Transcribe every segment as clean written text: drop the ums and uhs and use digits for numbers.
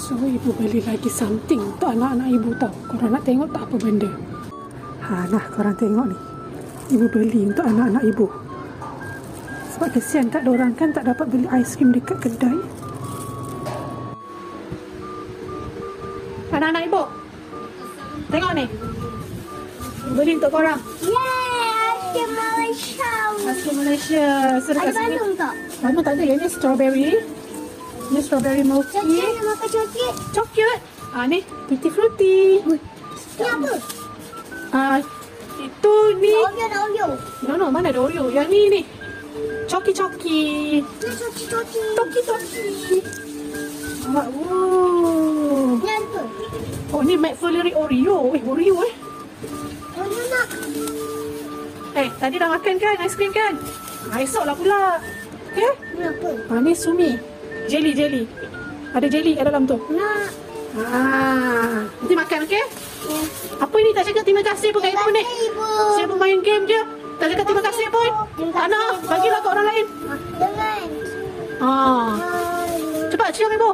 So, ibu beli lagi something untuk anak-anak ibu tau. Korang nak tengok tak apa benda? Nah, korang tengok ni. Ibu beli untuk anak-anak ibu. Sebab kesian tak ada orang kan tak dapat beli aiskrim dekat kedai. Anak-anak ibu, tengok ni. Beli untuk korang. Aiskrim Malaysia. Aiskrim Malaysia. So, Ada bandung tak? Bandung tak ada. Yang ni strawberry. Ni strawberry milk tea. Coklat makan coklat. Coklat. Ni tutti frutti. Ni apa? Itu ni. Oreo. No, mana ada Oreo? Yang ni. Coki-coki. Ni coki-coki. Toki-toki. Wow. Ni apa? Oh, ni McFlurry Oreo. Oreo Oreo nak. tadi dah makan kan aiskrim kan? Esok lah pula. Okay? Ni apa? Ni Sumi. Jelly. Ada jelly kat dalam tu. Nak. Nanti makan, okey? Ya. Apa ni tak cakap terima kasih pun kat ibu ni? Ibu. Siapa main game je? Tak cakap terima kasih pun? Tak nak, bagilah kat orang lain. Jangan. Cepat, cium ibu.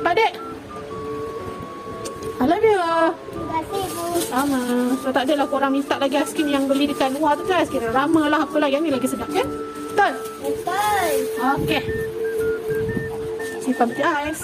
Pak Dek. I love you. Terima kasih, Ibu. Sama. So, tak adalah korang minta lagi aiskrim yang beli dekat luar tu kan? Aiskrim lama lah, apalah. Yang ni lagi sedap kan? Betul? Betul. Okey. Simpan peti ais.